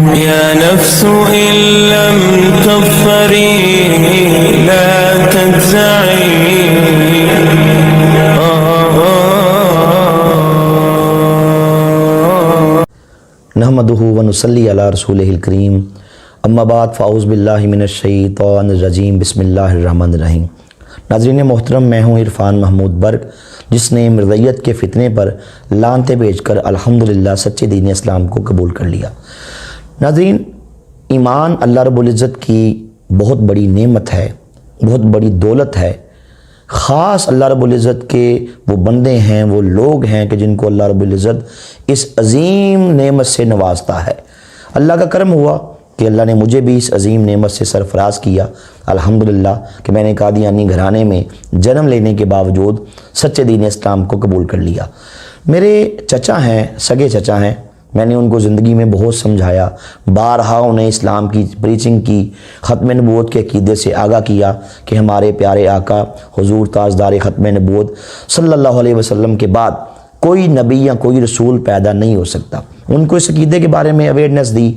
يا نفس إن لم تظفري لا تجزعي نحمدہ ونصلی علی رسولہ الکریم اما بعد فاعوذ باللہ من الشیطان الرجیم بسم اللہ الرحمن الرحیم۔ ناظرین محترم، میں ہوں عرفان محمود برق، جس نے مرزائیت کے فتنے پر لعنتیں بھیج کر الحمدللہ سچے دین اسلام کو قبول کر لیا۔ ناظرین، ایمان اللہ رب العزت کی بہت بڑی نعمت ہے، بہت بڑی دولت ہے۔ خاص اللہ رب العزت کے وہ بندے ہیں، وہ لوگ ہیں کہ جن کو اللہ رب العزت اس عظیم نعمت سے نوازتا ہے۔ اللہ کا کرم ہوا کہ اللہ نے مجھے بھی اس عظیم نعمت سے سرفراز کیا الحمدللہ کہ میں نے قادیانی گھرانے میں جنم لینے کے باوجود سچے دین اسلام کو قبول کر لیا۔ میرے چچا ہیں، سگے چچا ہیں، میں نے ان کو زندگی میں بہت سمجھایا، بارہا انہیں اسلام کی پریچنگ کی، ختم نبوت کے عقیدے سے آگاہ کیا کہ ہمارے پیارے آقا حضور تاجدار ختم نبوت صلی اللہ علیہ وسلم کے بعد کوئی نبی یا کوئی رسول پیدا نہیں ہو سکتا۔ ان کو اس عقیدے کے بارے میں اویئرنیس دی،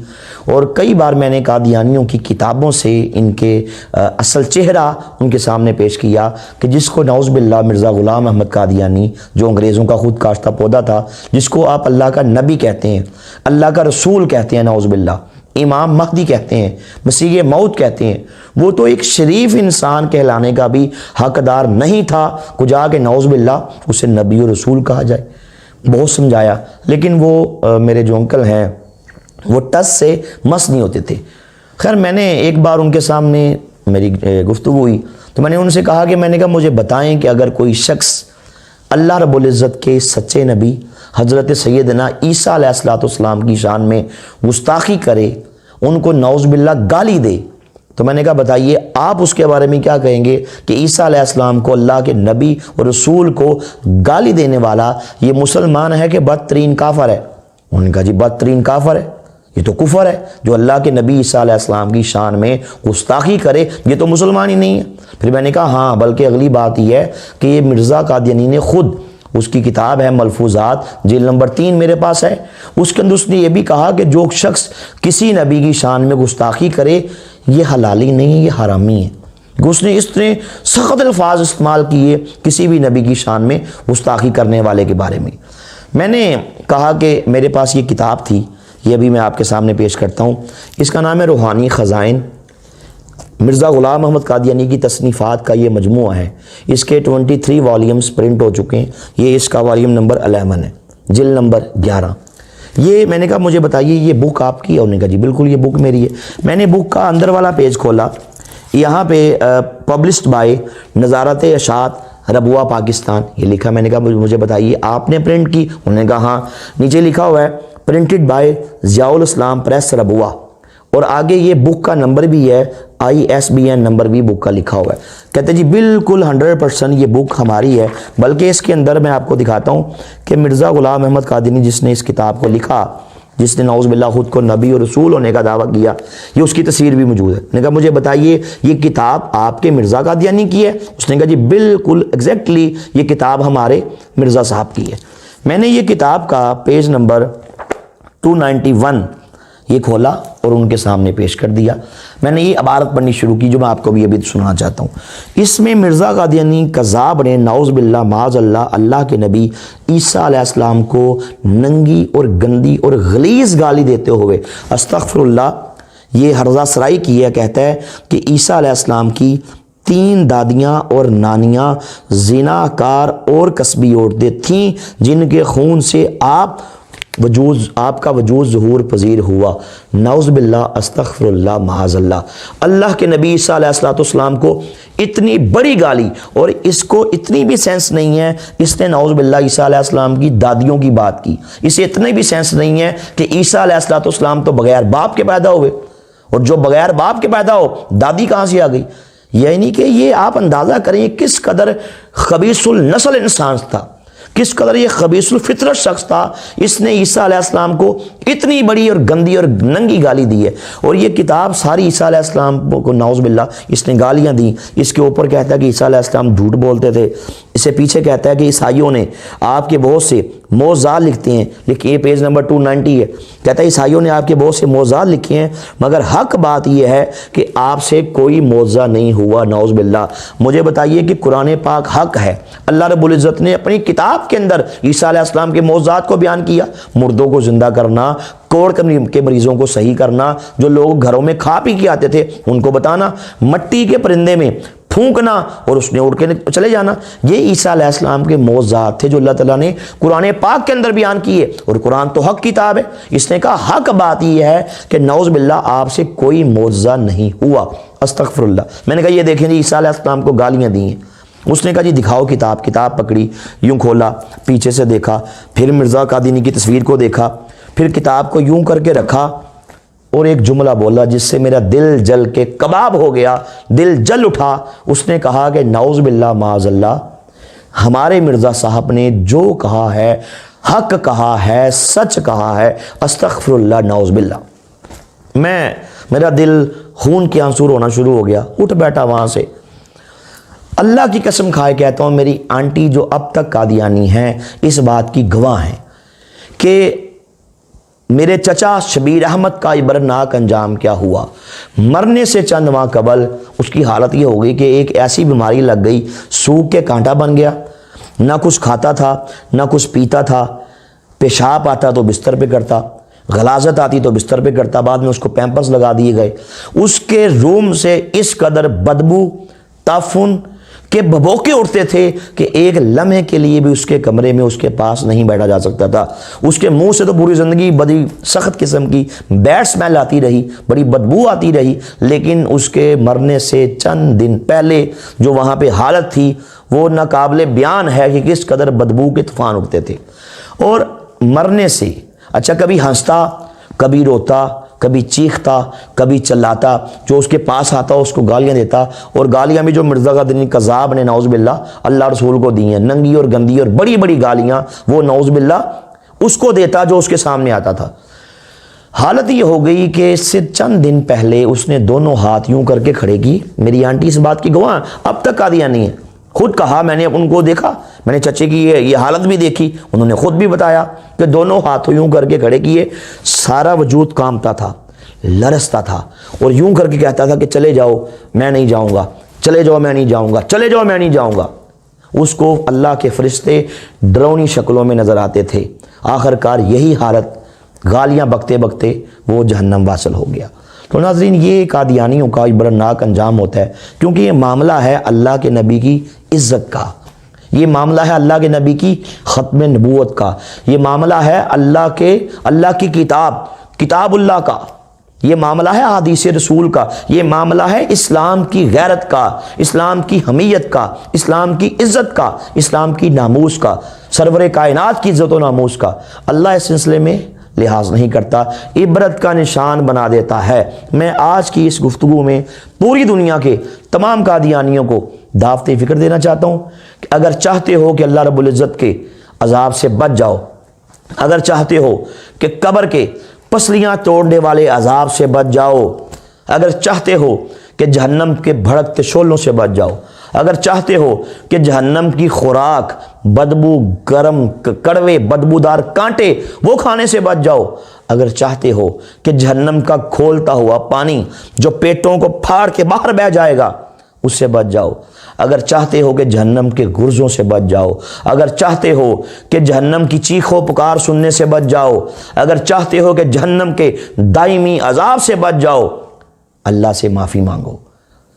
اور کئی بار میں نے قادیانیوں کی کتابوں سے ان کے اصل چہرہ ان کے سامنے پیش کیا کہ جس کو نعوذ باللہ مرزا غلام احمد قادیانی، جو انگریزوں کا خود کاشتہ پودا تھا، جس کو آپ اللہ کا نبی کہتے ہیں، اللہ کا رسول کہتے ہیں، نعوذ باللہ امام مہدی کہتے ہیں، مسیح موعود کہتے ہیں، وہ تو ایک شریف انسان کہلانے کا بھی حقدار نہیں تھا کہ جا کے نعوذ باللہ اسے نبی و رسول کہا جائے۔ بہت سمجھایا، لیکن وہ میرے جو انکل ہیں وہ ٹس سے مس نہیں ہوتے تھے۔ خیر، میں نے ایک بار ان کے سامنے میری گفتگو ہوئی تو میں نے ان سے کہا کہ مجھے بتائیں کہ اگر کوئی شخص اللہ رب العزت کے سچے نبی حضرت سیدنا عیسیٰ علیہ السلام کی شان میں گستاخی کرے، ان کو نعوذ باللہ گالی دے، تو میں نے کہا بتائیے آپ اس کے بارے میں کیا کہیں گے کہ عیسیٰ علیہ السلام کو، اللہ کے نبی اور رسول کو گالی دینے والا یہ مسلمان ہے کہ بدترین کافر ہے؟ انہوں نے کہا جی بدترین کافر ہے، یہ تو کفر ہے، جو اللہ کے نبی عیسیٰ علیہ السلام کی شان میں گستاخی کرے یہ تو مسلمان ہی نہیں ہے۔ پھر میں نے کہا ہاں، بلکہ اگلی بات یہ ہے کہ یہ مرزا قادیانی نے خود، اس کی کتاب ہے ملفوظات، جلد نمبر 3 میرے پاس ہے، اس کے اندر اس نے یہ بھی کہا کہ جو شخص کسی نبی کی شان میں گستاخی کرے یہ حلالی نہیں ہے، یہ حرامی ہے۔ اس نے اس طرح سخت الفاظ استعمال کیے کسی بھی نبی کی شان میں گستاخی کرنے والے کے بارے میں۔ میں نے کہا کہ میرے پاس یہ کتاب تھی، یہ بھی میں آپ کے سامنے پیش کرتا ہوں، اس کا نام ہے روحانی خزائن، مرزا غلام احمد قادیانی کی تصنیفات کا یہ مجموعہ ہے۔ اس کے 23 والیومز پرنٹ ہو چکے ہیں، یہ اس کا والیوم نمبر 11 ہے، جلد نمبر 11۔ یہ میں نے کہا مجھے بتائیے یہ بک آپ کی ہے؟ انہوں نے کہا جی بالکل یہ بک میری ہے۔ میں نے بک کا اندر والا پیج کھولا، یہاں پہ پبلشڈ بائی نظارت اشاعت ربوہ پاکستان یہ لکھا۔ میں نے کہا مجھے بتائیے آپ نے پرنٹ کی؟ انہوں نے کہا ہاں۔ نیچے لکھا ہوا ہے پرنٹڈ بائی ضیاء الاسلام پریس ربوہ، اور آگے یہ بک کا نمبر بھی ہے، ISBN نمبر بھی بک کا لکھا ہوا ہے۔ کہتے جی بالکل 100% یہ بک ہماری ہے، بلکہ اس کے اندر میں آپ کو دکھاتا ہوں کہ مرزا غلام احمد قادیانی جس نے اس کتاب کو لکھا، جس نے نعوذ باللہ خود کو نبی اور رسول ہونے کا دعویٰ کیا، یہ اس کی تصویر بھی موجود ہے۔ میں نے کہا مجھے بتائیے یہ کتاب آپ کے مرزا قادیانی کی ہے؟ اس نے کہا جی بالکل ایگزیکٹلی یہ کتاب ہمارے مرزا صاحب کی ہے۔ میں نے یہ کتاب کا پیج نمبر 291 یہ کھولا اور ان کے سامنے پیش کر دیا۔ میں نے یہ عبارت پڑھنی شروع کی جو میں آپ کو بھی ابھی سنانا چاہتا ہوں۔ اس میں مرزا قادیانی کذاب نے نعوذ باللہ معاذ اللہ اللہ کے نبی عیسیٰ علیہ السلام کو ننگی اور گندی اور غلیظ گالی دیتے ہوئے استغفر اللہ یہ ہرزہ سرائی کی ہے۔ کہتا ہے کہ عیسیٰ علیہ السلام کی 3 دادیاں اور نانیاں زناکار اور کسبی عورتیں تھیں جن کے خون سے آپ کا وجود ظہور پذیر ہوا، نعوذ باللہ استغفر اللہ معاذ اللہ۔ اللہ کے نبی عیسیٰ علیہ السلام کو اتنی بڑی گالی، اور اس کو اتنی بھی سینس نہیں ہے، اس نے نعوذ باللہ عیسیٰ علیہ السلام کی دادیوں کی بات کی، اسے اتنی بھی سینس نہیں ہے کہ عیسیٰ علیہ السلام تو بغیر باپ کے پیدا ہوئے، اور جو بغیر باپ کے پیدا ہو دادی کہاں سے آ گئی؟ یعنی کہ یہ آپ اندازہ کریں کس قدر خبیث النسل انسان تھا کس قدر یہ خبیث الفطرت شخص تھا، اس نے عیسیٰ علیہ السلام کو اتنی بڑی اور گندی اور ننگی گالی دی ہے۔ اور یہ کتاب ساری عیسیٰ علیہ السلام کو نعوذ باللہ اس نے گالیاں دی۔ اس کے اوپر کہتا ہے کہ عیسیٰ علیہ السلام جھوٹ بولتے تھے، اسے پیچھے کہتا ہے کہ عیسائیوں نے آپ کے بہت سے معجزات لکھتے ہیں، یہ پیج نمبر 290 ہے، کہتا ہے عیسائیوں نے آپ کے بہت سے معجزات لکھے ہیں، مگر حق بات یہ ہے کہ آپ سے کوئی معجزہ نہیں ہوا، نعوذ باللہ۔ مجھے بتائیے کہ قرآن پاک حق ہے، اللہ رب العزت نے اپنی کتاب کے اندر عیسیٰ علیہ السلام کے معجزات کو بیان کیا، مردوں کو زندہ کرنا، کوڑ کے مریضوں کو صحیح کرنا، جو لوگ گھروں میں کھا پی کے آتے تھے ان کو بتانا، مٹی کے پرندے میں پھونکنا اور اس نے اڑ کے چلے جانا، یہ عیسیٰ علیہ السلام کے معجزات تھے جو اللہ تعالیٰ نے قرآن پاک کے اندر بیان کیے۔ اور قرآن تو حق کتاب ہے، اس نے کہا حق بات یہ ہے کہ نعوذ باللہ آپ سے کوئی معجزہ نہیں ہوا، استغفر اللہ۔ میں نے کہا یہ دیکھیں جی عیسیٰ علیہ السلام کو گالیاں دی ہیں، اس نے کہا جی دکھاؤ کتاب، کتاب پکڑی، یوں کھولا، پیچھے سے دیکھا، پھر مرزا قادینی کی تصویر کو دیکھا، پھر کتاب کو یوں کر کے رکھا اور ایک جملہ بولا جس سے میرا دل جل کے کباب ہو گیا، دل جل اٹھا۔ اس نے کہا کہ نعوذ باللہ معاذ اللہ، ہمارے مرزا صاحب نے جو کہا ہے حق کہا ہے، سچ کہا ہے، استغفر اللہ، نعوذ باللہ۔ میرا دل خون کے آنسور ہونا شروع ہو گیا، اٹھ بیٹھا وہاں سے۔ اللہ کی قسم کھائے کہتا ہوں، میری آنٹی جو اب تک قادیانی ہیں اس بات کی گواہ ہیں کہ میرے چچا شبیر احمد کا عبرتناک انجام کیا ہوا۔ مرنے سے چند ماہ قبل اس کی حالت یہ ہو گئی کہ ایک ایسی بیماری لگ گئی، سوکھ کے کانٹا بن گیا، نہ کچھ کھاتا تھا نہ کچھ پیتا تھا، پیشاب آتا تو بستر پہ کرتا، غلاظت آتی تو بستر پہ کرتا، بعد میں اس کو پیمپرز لگا دیے گئے۔ اس کے روم سے اس قدر بدبو، تعفن کے بھبوکے اٹھتے تھے کہ ایک لمحے کے لیے بھی اس کے کمرے میں اس کے پاس نہیں بیٹھا جا سکتا تھا۔ اس کے منہ سے تو پوری زندگی بڑی سخت قسم کی بیڈ سمیل آتی رہی، بڑی بدبو آتی رہی، لیکن اس کے مرنے سے چند دن پہلے جو وہاں پہ حالت تھی وہ ناقابل بیان ہے کہ کس قدر بدبو کے طوفان اٹھتے تھے۔ اور مرنے سے اچھا کبھی ہنستا، کبھی روتا، کبھی چیختا، کبھی چلاتا، جو اس کے پاس آتا اس کو گالیاں دیتا، اور گالیاں بھی جو مرزا قادینی کذاب نے نعوذ باللہ اللہ رسول کو دی ہیں، ننگی اور گندی اور بڑی بڑی گالیاں وہ نعوذ باللہ اس کو دیتا جو اس کے سامنے آتا تھا۔ حالت یہ ہو گئی کہ اس سے چند دن پہلے اس نے دونوں ہاتھ یوں کر کے کھڑے کی، میری آنٹی اس بات کی گواہ اب تک قادیانی ہے، خود کہا، میں نے ان کو دیکھا، میں نے چچے کی یہ حالت بھی دیکھی، انہوں نے خود بھی بتایا کہ دونوں ہاتھوں یوں کر کے کھڑے کیے، سارا وجود کانپتا تھا، لرزتا تھا، اور یوں کر کے کہتا تھا کہ چلے جاؤ میں نہیں جاؤں گا، چلے جاؤ میں نہیں جاؤں گا، چلے جاؤ میں نہیں جاؤں گا۔ اس کو اللہ کے فرشتے ڈرونی شکلوں میں نظر آتے تھے۔ آخر کار یہی حالت، گالیاں بکتے بکتے وہ جہنم واصل ہو گیا۔ تو ناظرین یہ قادیانیوں کا عبرتناک انجام ہوتا ہے، کیونکہ یہ معاملہ ہے اللہ کے نبی کی عزت کا، یہ معاملہ ہے اللہ کے نبی کی ختم نبوت کا، یہ معاملہ ہے اللہ کی کتاب اللہ کا، یہ معاملہ ہے حدیث رسول کا، یہ معاملہ ہے اسلام کی غیرت کا، اسلام کی حمیت کا، اسلام کی عزت کا، اسلام کی ناموس کا، سرور کائنات کی عزت و ناموس کا۔ اللہ اس سلسلے میں لحاظ نہیں کرتا، عبرت کا نشان بنا دیتا ہے۔ میں آج کی اس گفتگو میں پوری دنیا کے تمام قادیانیوں کو دعوت فکر دینا چاہتا ہوں کہ اگر چاہتے ہو کہ اللہ رب العزت کے عذاب سے بچ جاؤ، اگر چاہتے ہو کہ قبر کے پسلیاں توڑنے والے عذاب سے بچ جاؤ، اگر چاہتے ہو کہ جہنم کے بھڑکتے شعلوں سے بچ جاؤ، اگر چاہتے ہو کہ جہنم کی خوراک، بدبو، گرم، کڑوے، بدبودار کانٹے وہ کھانے سے بچ جاؤ، اگر چاہتے ہو کہ جہنم کا کھولتا ہوا پانی جو پیٹوں کو پھاڑ کے باہر بہ جائے گا اس سے بچ جاؤ، اگر چاہتے ہو کہ جہنم کے گرزوں سے بچ جاؤ، اگر چاہتے ہو کہ جہنم کی چیخ و پکار سننے سے بچ جاؤ، اگر چاہتے ہو کہ جہنم کے دائمی عذاب سے بچ جاؤ، اللہ سے معافی مانگو۔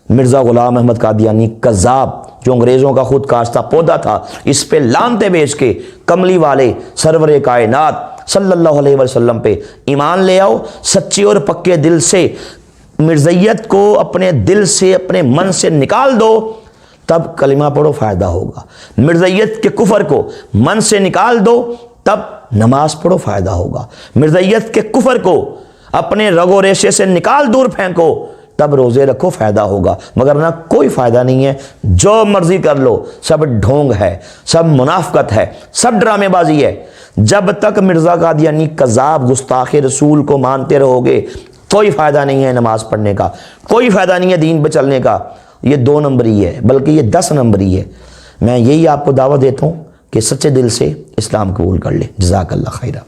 مرزا غلام احمد قادیانی کذاب جو انگریزوں کا خود کاشتہ پودا تھا، اس پہ لعنتیں بیچ کے کملی والے سرور کائنات صلی اللہ علیہ وسلم پہ ایمان لے آؤ، سچے اور پکے دل سے مرزیت کو اپنے دل سے، اپنے من سے نکال دو، تب کلمہ پڑھو، فائدہ ہوگا۔ مرزیت کے کفر کو من سے نکال دو، تب نماز پڑھو، فائدہ ہوگا۔ مرزیت کے کفر کو اپنے رگ و ریشے سے نکال دور پھینکو، تب روزے رکھو فائدہ ہوگا، مگر نہ کوئی فائدہ نہیں ہے، جو مرضی کر لو، سب ڈھونگ ہے، سب منافقت ہے، سب ڈرامے بازی ہے۔ جب تک مرزا قادیانی کذاب گستاخ رسول کو مانتے رہو گے کوئی فائدہ نہیں ہے نماز پڑھنے کا، کوئی فائدہ نہیں ہے دین پہ چلنے کا۔ یہ 2 نمبری ہے، بلکہ یہ 10 نمبری ہے۔ میں یہی آپ کو دعوت دیتا ہوں کہ سچے دل سے اسلام قبول کر لے۔ جزاک اللہ خیرہ۔